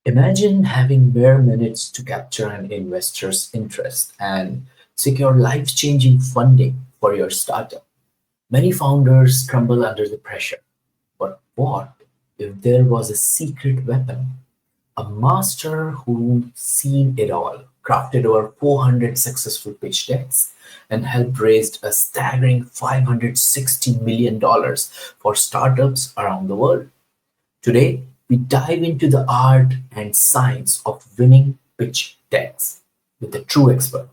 Imagine having mere minutes to capture an investor's interest and secure life changing funding for your startup. Many founders crumble under the pressure. But what if there was a secret weapon? A master who seen it all, crafted over 400 successful pitch decks, and helped raise a staggering $560 million for startups around the world. Today, we dive into the art and science of winning pitch decks with a true expert.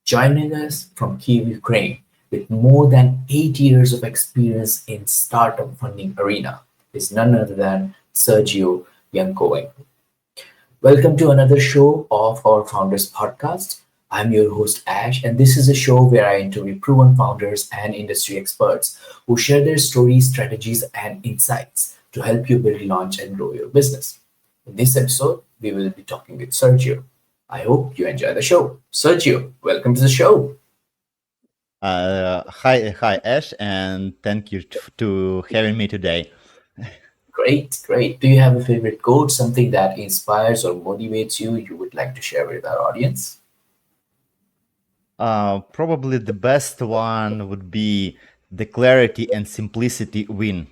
Joining us from Kyiv, Ukraine, with more than 8 years of experience in startup funding arena, is none other than Sergio Yankovic. Welcome to another show of our Founders Podcast. I'm your host Ash, and this is a show where I interview proven founders and industry experts who share their stories, strategies, and insights to help you build, launch, and grow your business. In this episode, we will be talking with Sergio. I hope you enjoy the show. Sergio, welcome to the show. Hi, Ash, and thank you to having me today. Great, great. Do you have a favorite quote, something that inspires or motivates you would like to share with our audience? Probably the best one would be the clarity and simplicity win.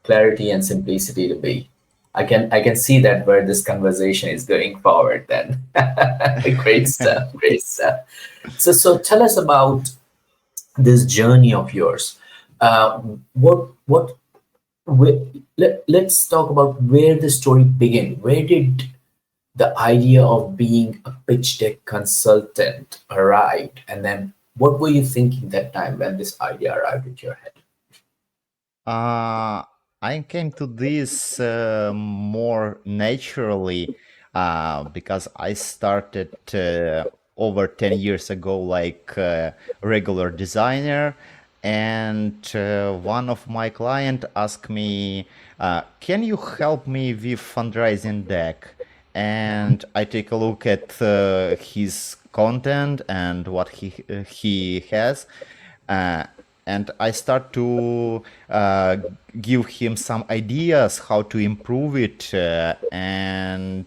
Clarity and simplicity to be. I can see that where this conversation is going forward then. Great stuff, great stuff. So tell us about this journey of yours. What let's talk about where the story began. Where did the idea of being a pitch deck consultant arrived, and then what were you thinking that time when this idea arrived at your head? Uh, I came to this more naturally because I started over 10 years ago like a regular designer, and one of my client asked me, can you help me with fundraising deck? And I take a look at his content and what he has, uh, and I start to give him some ideas how to improve it. And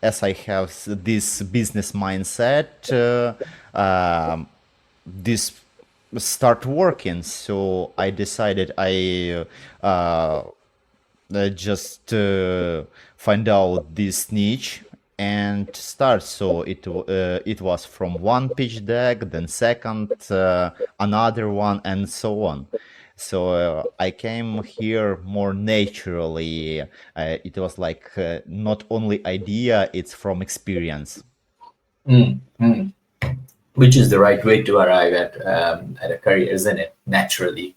as I have this business mindset, this start working. So I decided just find out this niche and start. So it was from one pitch deck, then second, another one, and so on. So I came here more naturally. It was like not only idea; it's from experience. Mm, mm. Which is the right way to arrive at a career, isn't it? Naturally,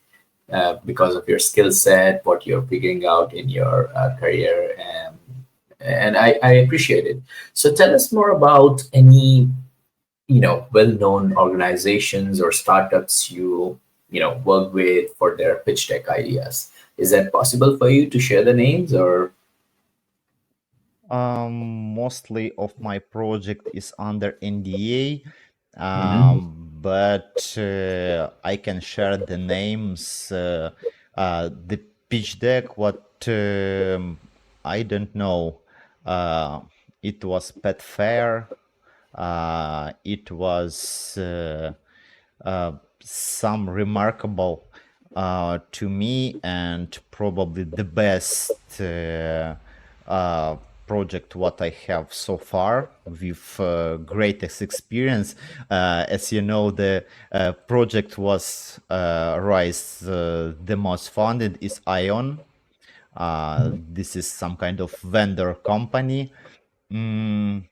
because of your skill set, what you're figuring out in your career, and I appreciate it. So tell us more about any well-known organizations or startups you work with for their pitch deck ideas. Is that possible for you to share the names or? Mostly of my project is under NDA, Mhm. but I can share the names. The pitch deck, what I don't know. Uh, it was Pet Fair. It was some remarkable to me, and probably the best uh, project what I have so far with greatest experience. As you know, the project was raised the most funded is Ion. This is some kind of vendor company. Mm,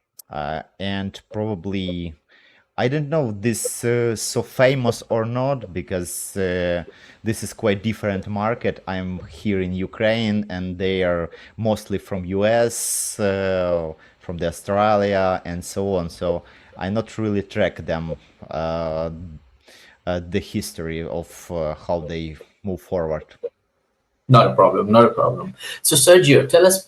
and probably I don't know this so famous or not because this is quite different market. I'm here in Ukraine and they are mostly from US, from the Australia and so on. So I not really track them, the history of how they move forward. Not a problem, not a problem. So Sergio, tell us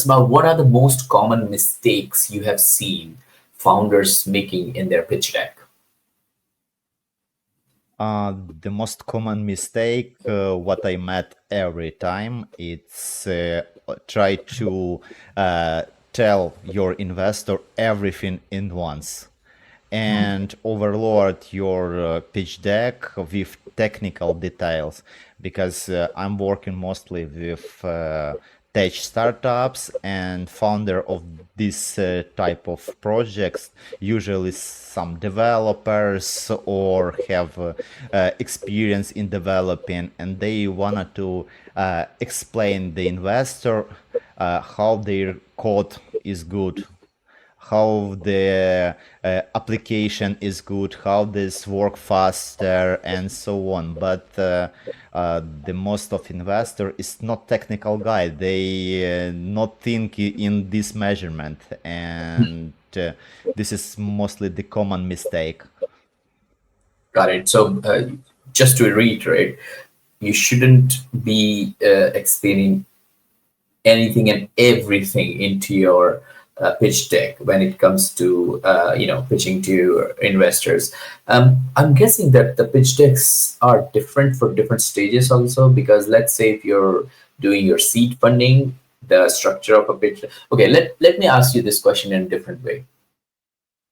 about what are the most common mistakes you have seen founders making in their pitch deck. The most common mistake, what I met every time, it's try to tell your investor everything in once and overload your pitch deck with technical details because I'm working mostly with tech startups and founder of this type of projects, usually some developers or have experience in developing, and they wanted to explain the investor how their code is good, how the application is good, how this work faster, and so on. But the most of investor is not technical guy. They not think in this measurement, and this is mostly the common mistake. Got it. So, just to reiterate, you shouldn't be explaining anything and everything into your pitch deck when it comes to pitching to investors. I'm guessing that the pitch decks are different for different stages also, because let's say if you're doing your seed funding, the structure of a pitch. Okay, let me ask you this question in a different way.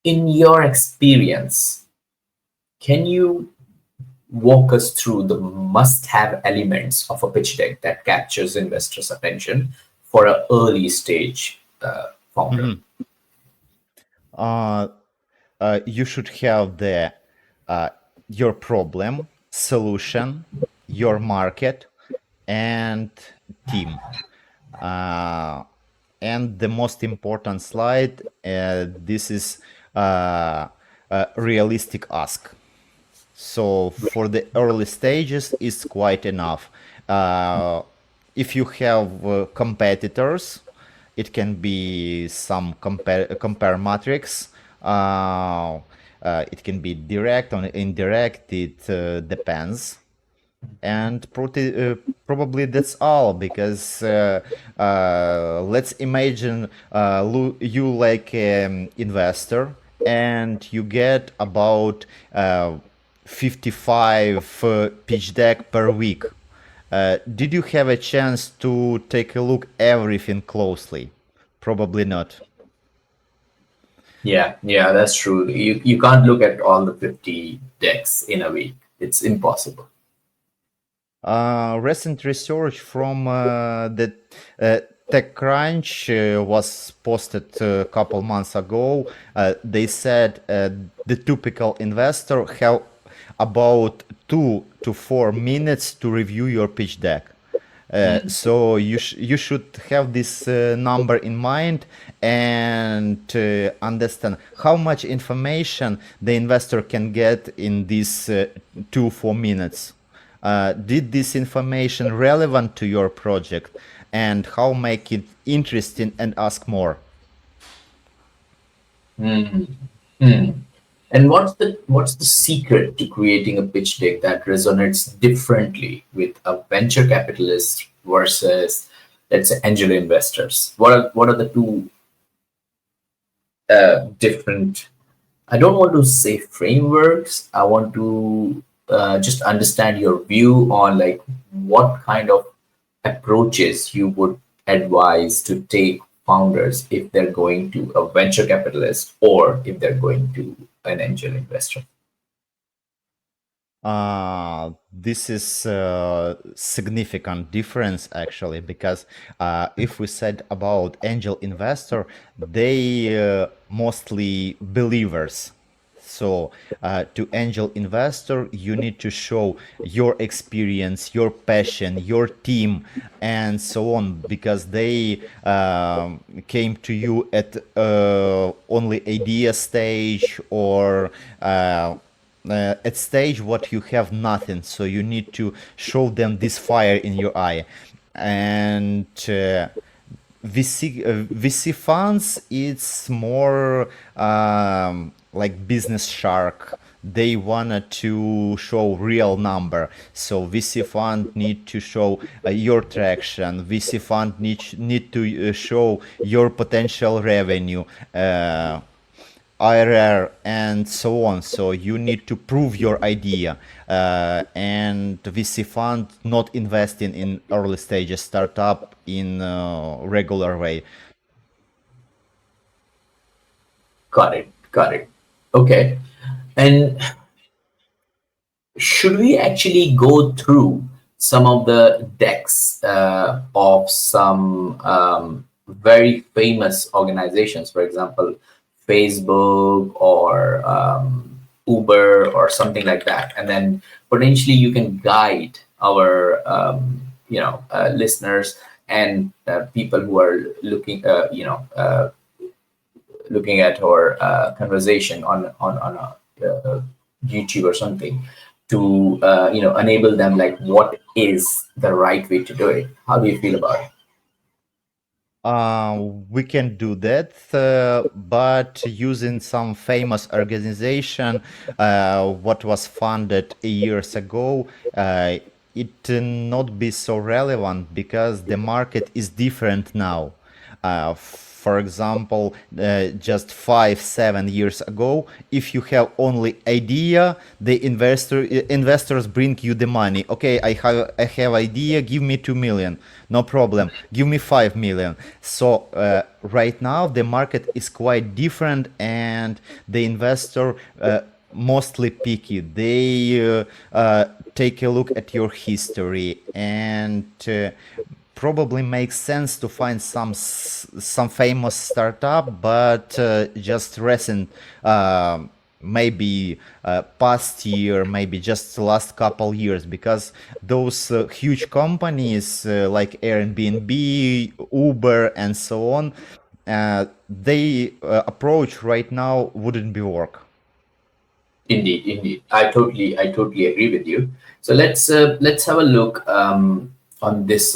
In your experience, can you walk us through the must-have elements of a pitch deck that captures investors' attention for an early stage founder? You should have the your problem, solution, your market, and team. And the most important slide, this is realistic ask. So for the early stages, it's quite enough. If you have competitors, it can be some compare matrix. It can be direct or indirect. It depends. And probably that's all, because let's imagine you like an investor and you get about 55 pitch deck per week. Did you have a chance to take a look everything closely? Probably not. Yeah, that's true. You can't look at all the 50 decks in a week. It's impossible. Recent research from the TechCrunch was posted a couple months ago. They said the typical investor have about 2 to 4 minutes to review your pitch deck. So you should have this number in mind and understand how much information the investor can get in these 2 4 minutes. Did this information relevant to your project, and how make it interesting and ask more? And what's the secret to creating a pitch deck that resonates differently with a venture capitalist versus, let's say, angel investors? What are the two different? I don't want to say frameworks. I want to just understand your view on like what kind of approaches you would advise to take founders if they're going to a venture capitalist or if they're going to an angel investor. This is a significant difference actually, because if we said about angel investor, they mostly believers. So to angel investor, you need to show your experience, your passion, your team, and so on, because they came to you at only idea stage or at stage what you have nothing. So you need to show them this fire in your eye. And VC funds, it's more like business shark. They wanted to show real number. So VC fund need to show your traction. VC fund need to show your potential revenue. IRR and so on. So you need to prove your idea. And VC fund not investing in early stages startup in regular way. Got it. Got it. Okay. And should we actually go through some of the decks of some very famous organizations, for example, Facebook or Uber or something like that, and then potentially you can guide our listeners and people who are looking at our conversation on YouTube or something to enable them like what is the right way to do it. How do you feel about it? We can do that, but using some famous organization, what was funded years ago, it not be so relevant because the market is different now. For example, just 5, 7 years ago, if you have only idea, the investors bring you the money. Okay, I have idea. Give me 2 million. No problem. Give me 5 million. So right now the market is quite different, and the investor. Mostly picky. They take a look at your history, and probably makes sense to find some famous startup, but just recent, maybe past year, maybe just the last couple years, because those huge companies like Airbnb, Uber, and so on, they approach right now wouldn't be work. Indeed, indeed. I totally agree with you. So let's have a look on this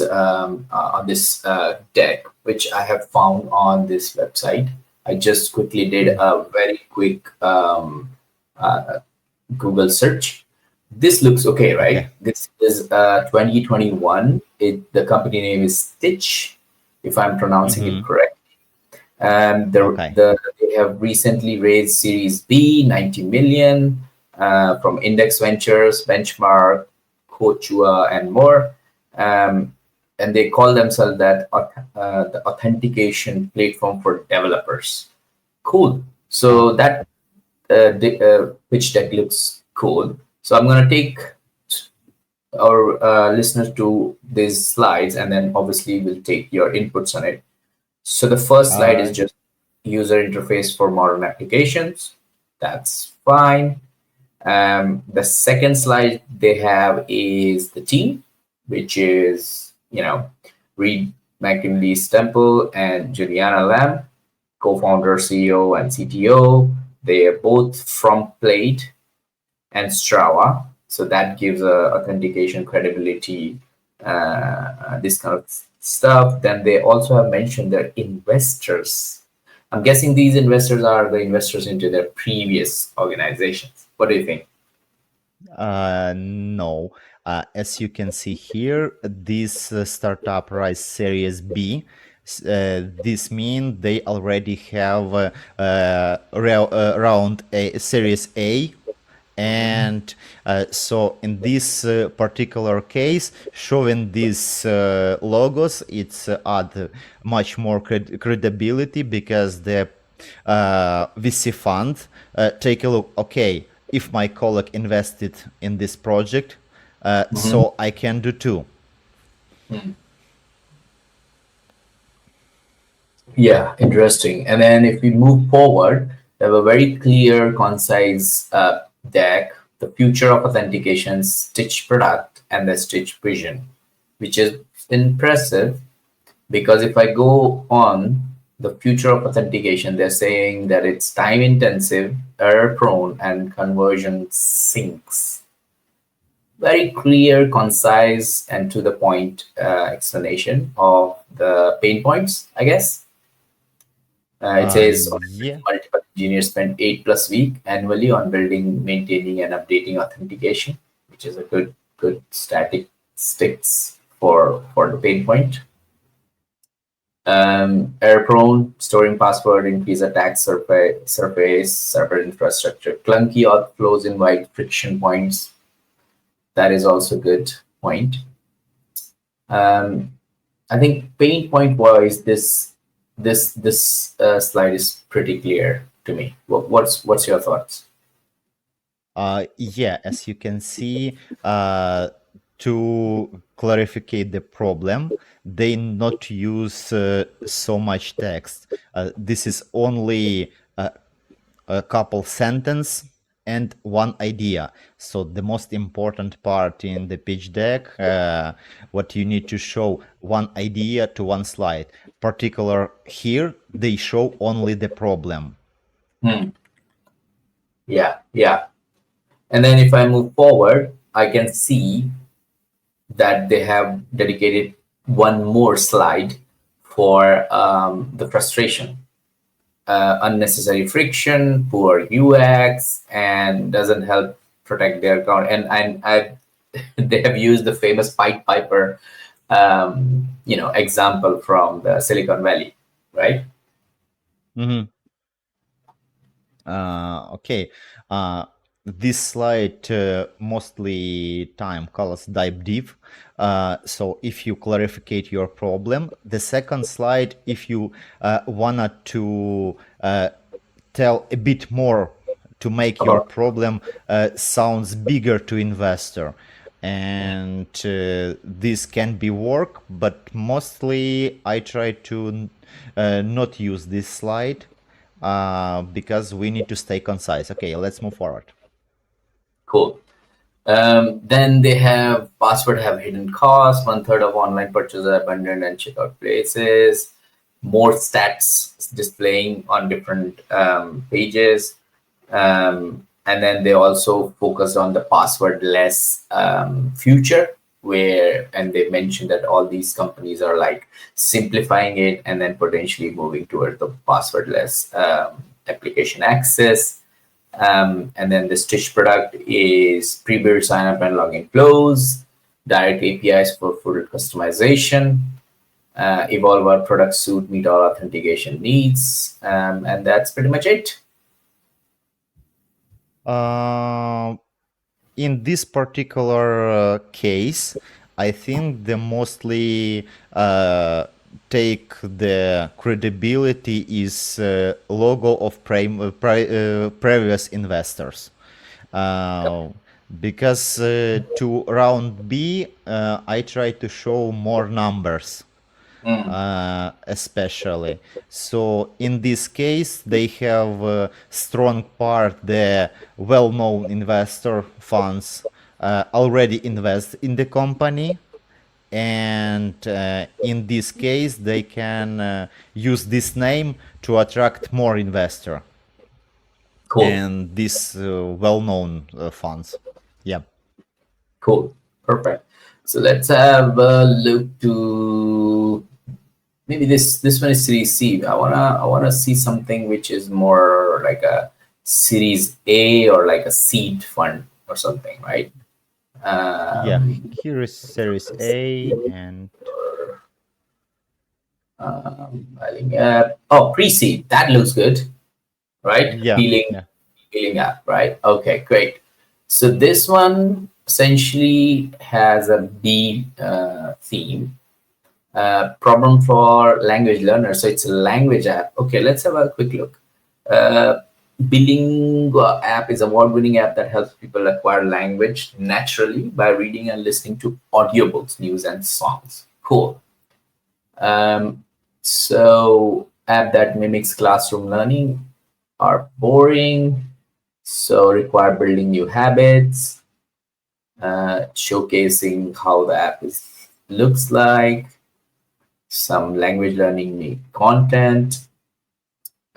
deck, which I have found on this website. I just quickly did a very quick uh, Google search. This looks okay, right? Okay. This is 2021. The company name is Stitch, if I'm pronouncing it Mm-hmm. correct. Okay. They have recently raised Series B, 90 million from Index Ventures, Benchmark, Coachua, and more. And they call themselves the authentication platform for developers. Cool. Uh, So that pitch deck looks cool. So I'm gonna take our listeners to these slides, and then obviously we'll take your inputs on it. So the first all slide is right. just user interface for modern applications. That's fine. The second slide they have is the team, which is, Reed McKinley Stemple and Juliana Lamb, co-founder, CEO, and CTO. They are both from Plate and Strava. So that gives authentication credibility, this kind of stuff. Then they also have mentioned their investors. I'm guessing these investors are the investors into their previous organizations. What do you think? No. As you can see here, this startup rise Series B. This means they already have round a Series A, and so in this particular case, showing these logos, it's add much more credibility, because the VC fund take a look. Okay, if my colleague invested in this project, Mhm. so I can do too. Yeah, interesting. And then if we move forward, we have a very clear, concise deck, the future of authentication, Stitch product, and the Stitch vision, which is impressive because if I go on the future of authentication, they're saying that it's time intensive, error prone, and conversion sinks. Very clear, concise, and to the point explanation of the pain points, I guess. It says Yeah. multiple engineers spend 8+ weeks annually on building, maintaining, and updating authentication, which is a good statistics for the pain point. Error prone, storing password, increase attack surface, server infrastructure. Clunky auth flows invite friction points. That is also good point. Um, I think pain point wise, this slide is pretty clear to me. What's your thoughts? Yeah, as you can see, to clarify the problem, they not use so much text. This is only a couple sentence and one idea. So the most important part in the pitch deck, what you need to show one idea to one slide. Particular here, they show only the problem. Hmm. Yeah, yeah. And then if I move forward, I can see that they have dedicated one more slide for the frustration, unnecessary friction, poor UX, and doesn't help protect their account. And I, they have used the famous Pied Piper, example from the Silicon Valley, right? Mhm. Okay. This slide mostly time colors dive deep. So if you clarificate your problem, the second slide, if you wanted to tell a bit more to make your problem sounds bigger to investor, and this can be work, but mostly I try to not use this slide because we need to stay concise. Okay, let's move forward. Cool. Then they have password have hidden costs, one third of online purchases are abandoned and checkout places, more stats displaying on different pages. And then they also focus on the passwordless future, where, and they mentioned that all these companies are like simplifying it and then potentially moving towards the passwordless application access. And then the Stitch product is pre-built sign up and login flows, direct APIs for full customization, evolve our product suite, meet all authentication needs. And that's pretty much it. Uh, in this particular case, I think the mostly take the credibility is logo of previous investors. Uh, because to round B, I try to show more numbers, Mm, especially. So in this case, they have a strong part, the well-known investor funds already invest in the company. And in this case, they can use this name to attract more investor cool, and these well-known funds. Yeah. cool, perfect. So let's have a look to maybe this one is Series C. I wanna see something which is more like a Series A or like a seed fund or something, right? Yeah. Um, Here is Series A and Filing app. Oh, pre-seed. That looks good, right? yeah, Healing, yeah. healing app, right? Okay, great. So this one essentially has a B theme. Problem for language learners. So it's a language app. Okay, let's have a quick look. Uh, Bilingual app is award-winning app that helps people acquire language naturally by reading and listening to audiobooks, news, and songs. Cool. Um, so app that mimics classroom learning are boring, so require building new habits, showcasing how the app is looks like, some language learning need content,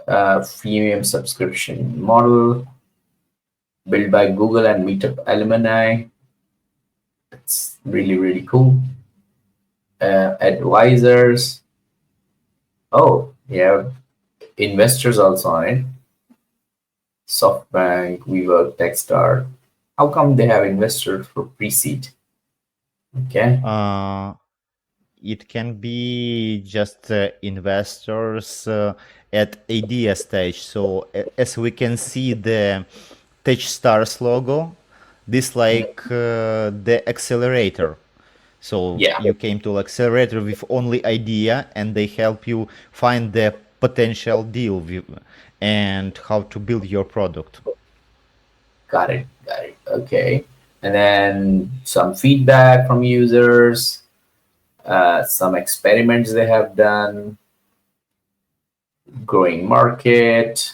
freemium subscription model, built by Google and Meetup alumni. It's really, really cool. Advisors. Oh, yeah, investors also on it. SoftBank, WeWork, Techstar. How come they have investors for pre-seed? Okay. Uh, it can be just investors at idea stage. So as we can see the TouchStars logo, this like the accelerator. So Yeah, you came to accelerator with only idea, and they help you find the potential deal and how to build your product. got it, got it. Okay. And then some feedback from users, some experiments they have done, growing market.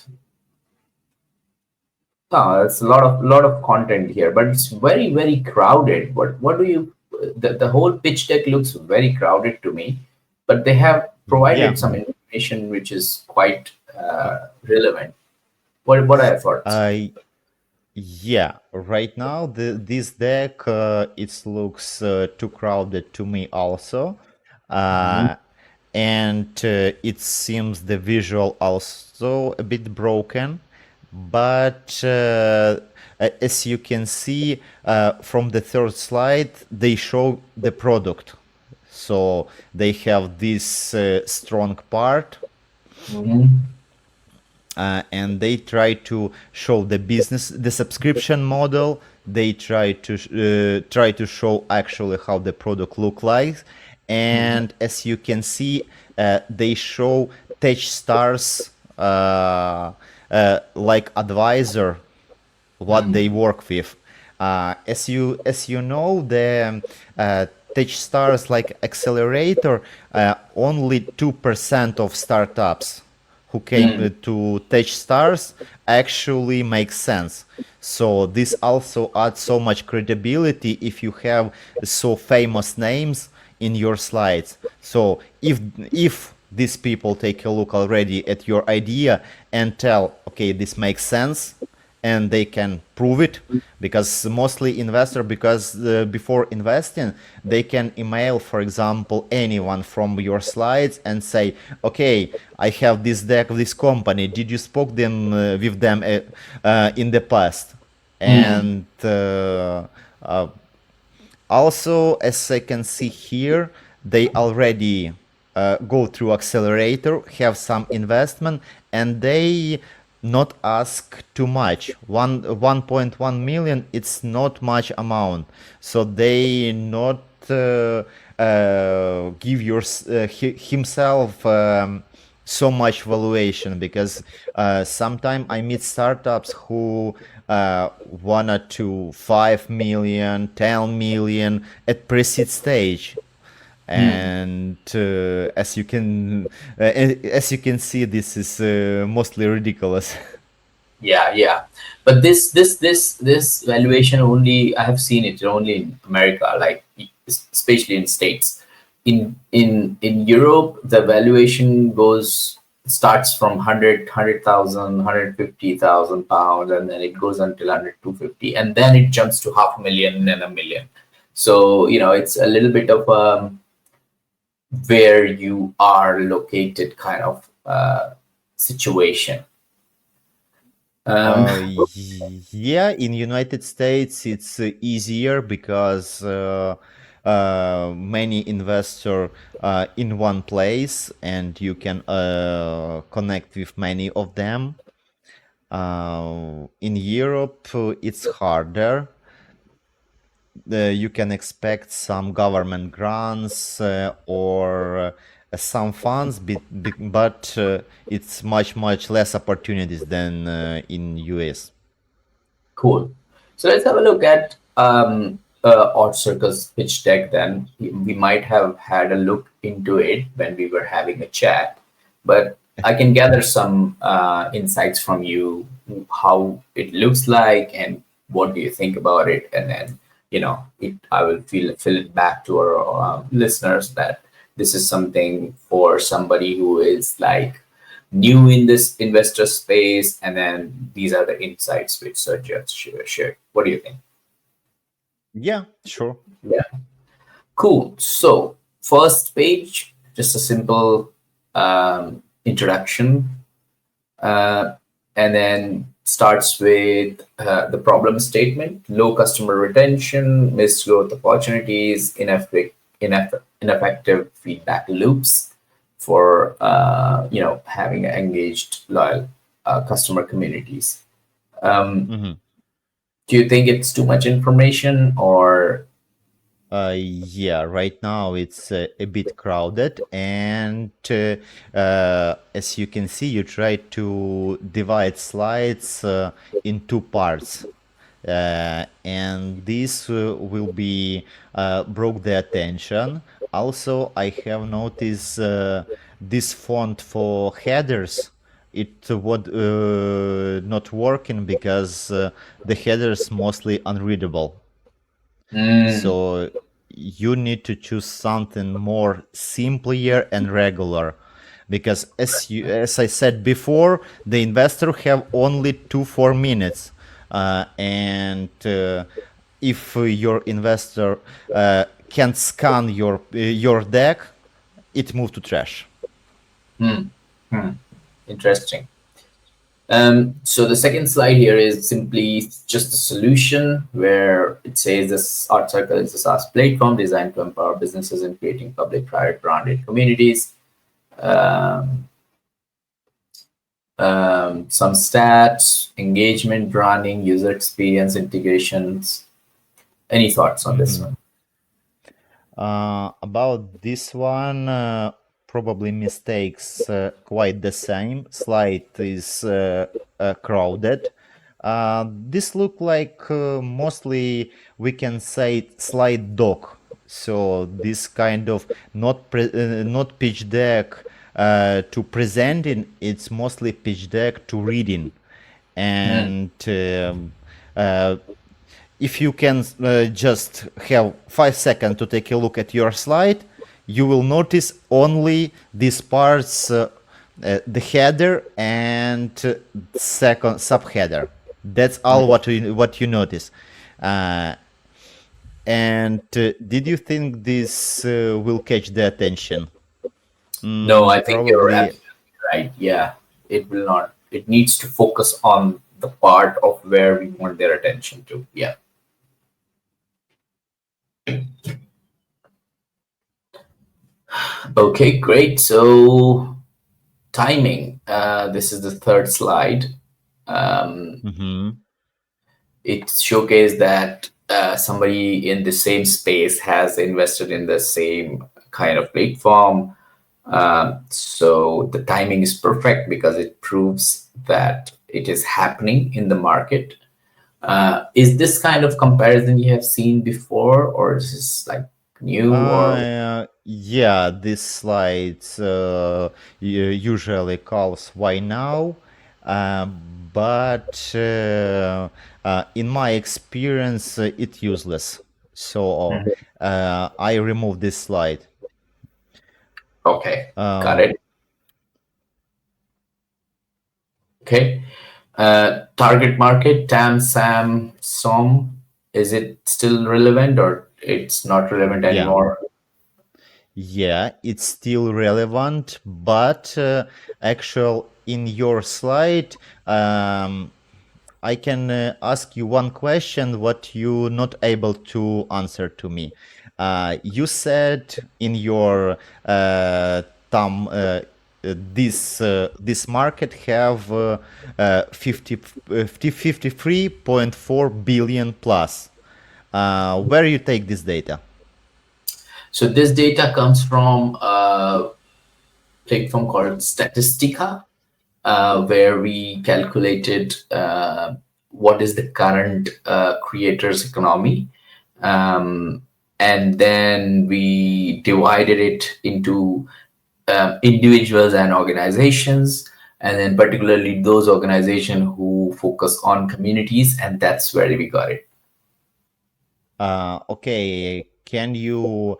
No, it's a lot of content here, but it's very crowded. What do you? The whole pitch deck looks very crowded to me, but they have Yeah. provided some information which is quite relevant. What are your thoughts? Uh, yeah, right now this deck it looks too crowded to me also, Mhm. uh, and it seems the visual also a bit broken. But as you can see from the third slide, they show the product. So they have this strong part, Mhm. and they try to show the business, the subscription model. They try to show actually how the product look like, Mhm. and as you can see, they show TouchStars like advisor what they Mhm. work with. As you know, the TouchStars like accelerator, only 2% of startups who came Mhm. to TouchStars actually makes sense. So this also adds so much credibility if you have so famous names in your slides. So if these people take a look already at your idea and tell, okay, this makes sense, and they can prove it, because mostly investor, because before investing they can email, for example, anyone from your slides and say, okay, I have this deck of this company, did you spoke them with them in the past? Mhm. And also, as I can see here, they already go through accelerator, have some investment, and they not ask too much. 1.1 million, it's not much amount. So they not give himself so much valuation, because sometimes I meet startups who wanted to 5 million, 10 million at pre-seed stage. Mhm. And as you can see, this is mostly ridiculous. Yeah, yeah. But this valuation only I have seen it only in America, like especially in States. In Europe, the valuation goes starts from 100,000, pounds, and then it goes until 100, 250, and then it jumps to half a million and a million. So it's a little bit of where you are located kind of situation. Um, Yeah, in United States it's easier because many investor in one place, and you can connect with many of them. In Europe, it's harder. You can expect some government grants or some funds, but it's much less opportunities than in US. Cool. So let's have a look at Odd Circles pitch deck then. We might have had a look into it when we were having a chat, but I can gather some insights from you, how it looks like and what do you think about it. And then, I will fill it back to our listeners that this is something for somebody who is like new in this investor space, and then these are the insights which Sergio shared. What do you think? Yeah, sure. Yeah, cool. So first page, just a simple introduction, uh, and then starts with the problem statement: low customer retention, missed growth opportunities, ineffective feedback loops for having engaged loyal customer communities. Um, Mhm. do you think it's too much information or? Yeah, right now it's a bit crowded, and as you can see, you try to divide slides in two parts, and this will be broke the attention. Also, I have noticed this font for headers. It would not working because the headers mostly unreadable. Mm, So you need to choose something more simpler and regular, because as I said before, the investor have only 4 minutes, and if your investor can scan your deck, it move to trash. hmm, hmm. Interesting. So the second slide here is simply just a solution where it says this art circle is a SaaS platform designed to empower businesses in creating public-private branded communities. Um, some stats, engagement, branding, user experience, integrations. Any thoughts on this Mhm. one? About this one, probably mistakes quite the same. Slide is crowded. This look like mostly we can say slide doc. So this kind of not pitch deck to presenting. It's mostly pitch deck to reading, Hmm. and uh, if you can just have 5 seconds to take a look at your slide, you will notice only these parts, the header and second subheader. That's all what you notice. Uh, and did you think this will catch the attention? No, I think you're Probably. absolutely right. Yeah, it will not. It needs to focus on the part of where we want their attention to. Yeah. Okay, great. So timing. This is the third slide. Um, Mhm. it showcased that somebody in the same space has invested in the same kind of platform. So the timing is perfect because it proves that it is happening in the market. Is this kind of comparison you have seen before, or is this like new? Or Yeah, this slide usually calls why now, but in my experience, it's useless. So Mhm. I remove this slide. Okay, got Um, it. Okay. Target market, TAM, SAM, SOM, is it still relevant or it's not relevant yeah, anymore? yeah, it's still relevant, but actual in your slide, I can ask you one question what you not able to answer to me. You said in your thumb this market have 53.4 billion plus. Where you take this data? So this data comes from a platform called Statistica, where we calculated what is the current creators economy, um, and then we divided it into individuals and organizations, and then particularly those organizations who focus on communities, and that's where we got it. Okay, can you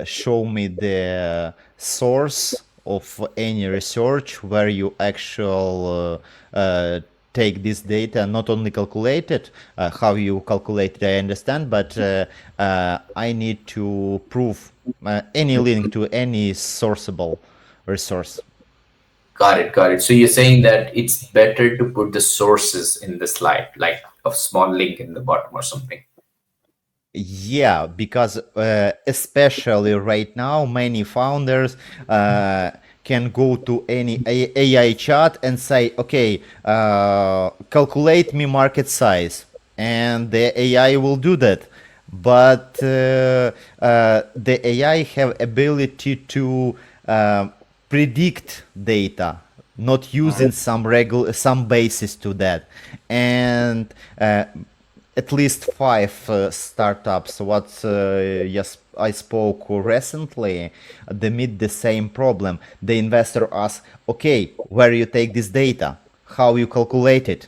show me the source of any research where you actual take this data, not only calculate it, how you calculate it, I understand, but I need to prove any link to any sourceable resource. Got it, got it. So you're saying that it's better to put the sources in the slide, like a small link in the bottom or something. Yeah, because especially right now, many founders can go to any AI chat and say, "Okay, calculate me market size," and the AI will do that. But the AI have ability to predict data, not using some basis to that, and at least five startups what yes I spoke recently, they meet the same problem. The investor asks, okay, where you take this data, how you calculate it,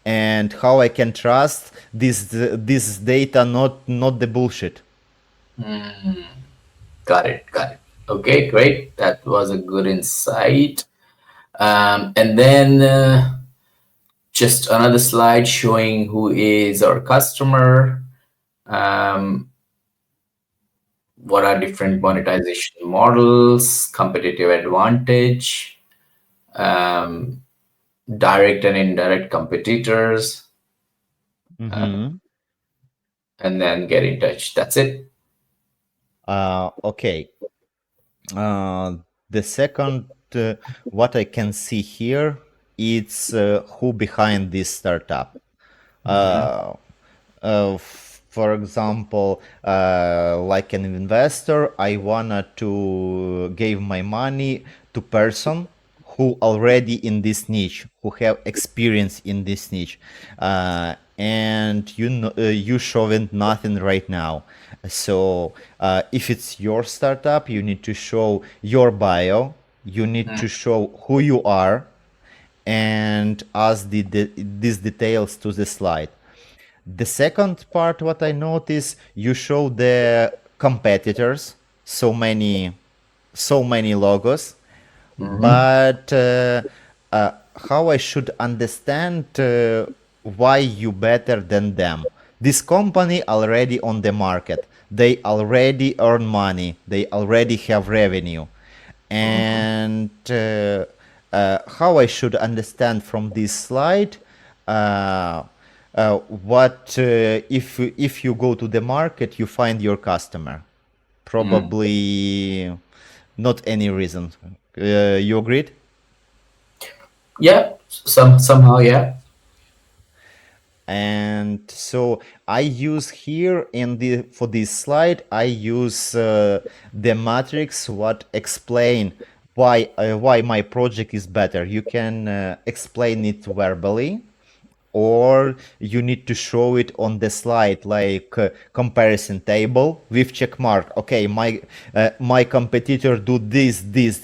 and how I can trust this data, not the bullshit. Got it. Got it. Okay, great. That was a good insight. And then just another slide showing who is our customer. Um, what are different monetization models, competitive advantage, um, direct and indirect competitors, Mm-hmm. and then get in touch. That's it. Okay. Uh, the second, what I can see here, it's who behind this startup. Uh, for example, like an investor, I wanna to give my money to person who already in this niche, who have experience in this niche, and you showing nothing right now. So if it's your startup, you need to show your bio, you need to show who you are, and add these details to the slide. The second part, what I notice, you show the competitors, so many logos, Mhm. but how I should understand why you better than them? This company already on the market. They already earn money. They already have revenue, and how I should understand from this slide, uh, what if you go to the market, you find your customer, probably not any reason. You agreed? Yeah, somehow, yeah. And so I use here in the for this slide, I use the matrix what explain why my project is better. You can explain it verbally, or you need to show it on the slide, like comparison table with check mark. Okay, my competitor do this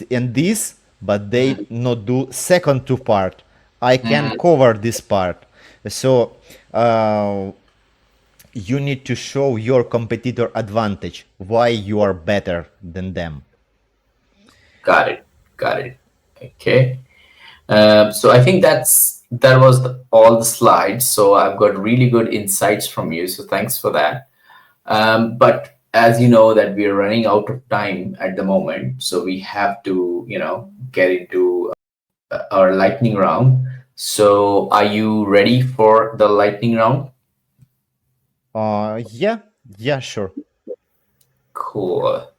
and this, but they not do second two part. I can cover this part. So uh, you need to show your competitor advantage, why you are better than them. Got it. Got it. Okay. So I think that was all the slides. So I've got really good insights from you. So thanks for that. But as you know that we are running out of time at the moment, so we have to, get into our lightning round. So are you ready for the lightning round? Yeah, yeah, sure. Cool.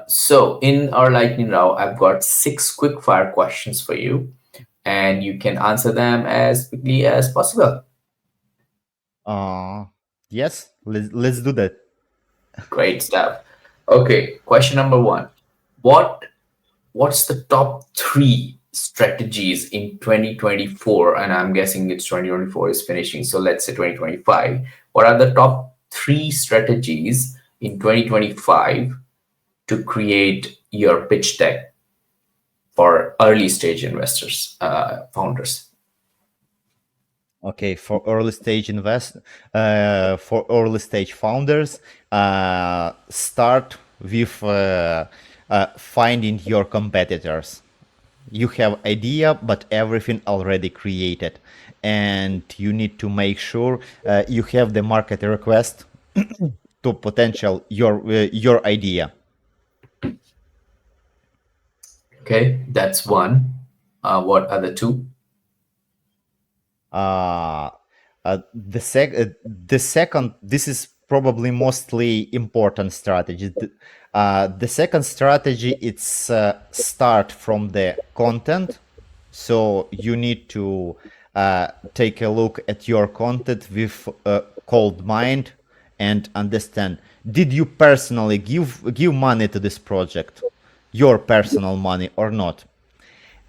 So in our lightning round, I've got six quick fire questions for you, and you can answer them as quickly as possible. Uh, yes, let's do that. Great stuff. Okay, question number one. What what's the top three strategies in 2024? And I'm guessing it's 2024 is finishing, so let's say 2025. What are the top three strategies in 2025 to create your pitch deck for early stage investors, founders? Okay, for early stage founders, start with finding your competitors. You have idea, but everything already created, and you need to make sure you have the market request to potential your idea. Okay, that's one. What are the two? The second, this is probably mostly important strategy. The second strategy, it's start from the content. So you need to take a look at your content with a cold mind and understand, did you personally give money to this project, your personal money or not?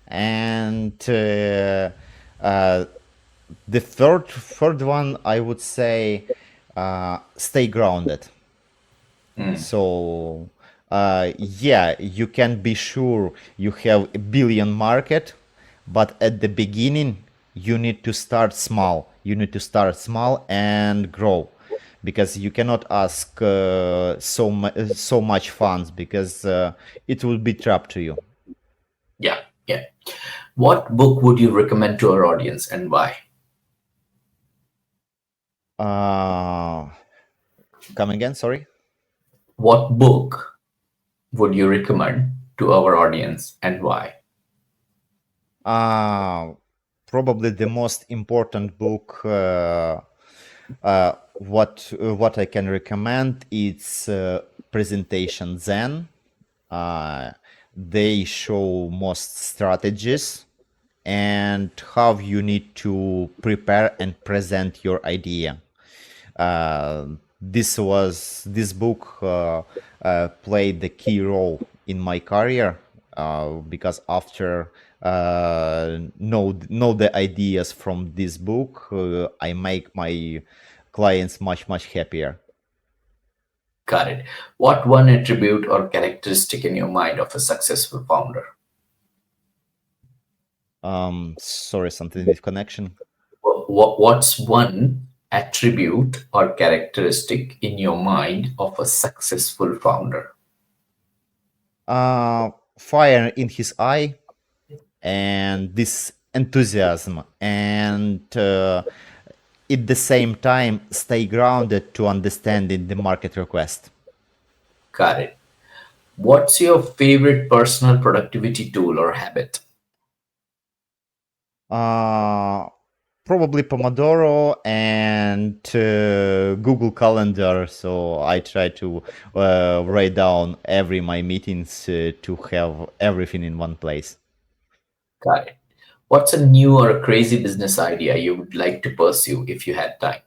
And uh, the third one, I would say, stay grounded. So yeah, you can be sure you have a billion market, but at the beginning you need to start small. You need to start small and grow, because you cannot ask so much funds, because it will be trap to you. Yeah, yeah. What book would you recommend to our audience and why? Uh, Come again, sorry. What book would you recommend to our audience and why? Uh, Probably the most important book what I can recommend, it's Presentation Zen. Uh, they show most strategies and how you need to prepare and present your idea. This book played the key role in my career, because after know the ideas from this book, I make my clients much happier. Got it. What one attribute or characteristic in your mind of a successful founder? Sorry, something with connection. What's one attribute or characteristic in your mind of a successful founder? Fire in his eye and this enthusiasm, and at the same time stay grounded to understanding the market request. Got it. What's your favorite personal productivity tool or habit? Uh, Probably Pomodoro and Google Calendar. So I try to write down every my meetings to have everything in one place. Got it. What's a new or a crazy business idea you would like to pursue if you had time?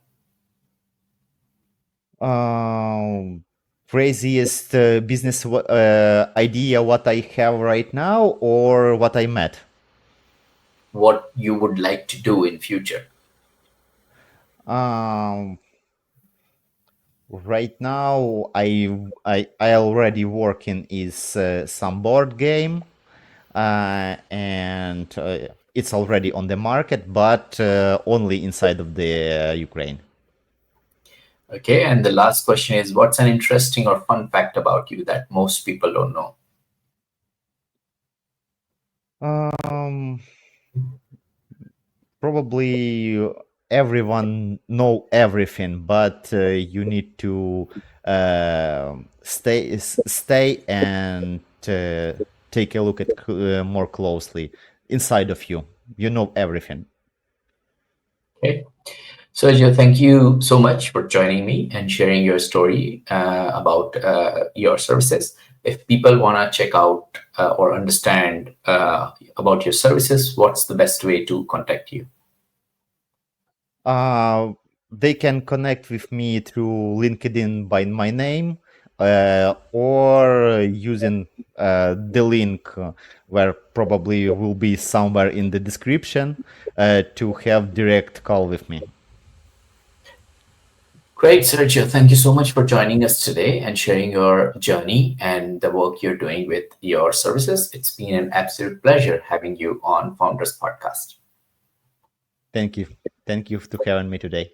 Um, Craziest business idea what I have right now, or what I met? What you would like to do in future? Um, right now, I already working is some board game, and it's already on the market, but only inside of the Ukraine. Okay, and the last question is what's an interesting or fun fact about you that most people don't know? Um, Probably everyone know everything, but you need to stay and take a look at more closely inside of you. You know everything. Okay. Sergio, thank you so much for joining me and sharing your story about your services. If people want to check out or understand about your services, what's the best way to contact you? Uh, they can connect with me through LinkedIn by my name, or using the link where probably will be somewhere in the description, to have direct call with me. Great, Sergio. Thank you so much for joining us today and sharing your journey and the work you're doing with your services. It's been an absolute pleasure having you on Founders Podcast. Thank you. Thank you for having me today.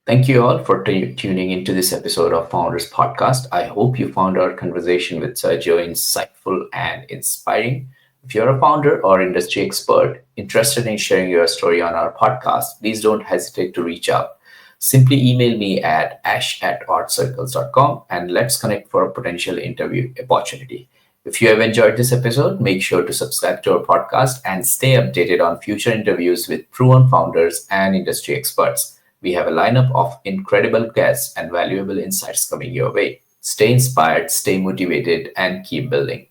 Thank you all for tuning into this episode of Founders Podcast. I hope you found our conversation with Sergio insightful and inspiring. If you're a founder or industry expert interested in sharing your story on our podcast, please don't hesitate to reach out. Simply email me at ash@artcircles.com and let's connect for a potential interview opportunity. If you have enjoyed this episode, make sure to subscribe to our podcast and stay updated on future interviews with proven founders and industry experts. We have a lineup of incredible guests and valuable insights coming your way. Stay inspired, stay motivated, and keep building.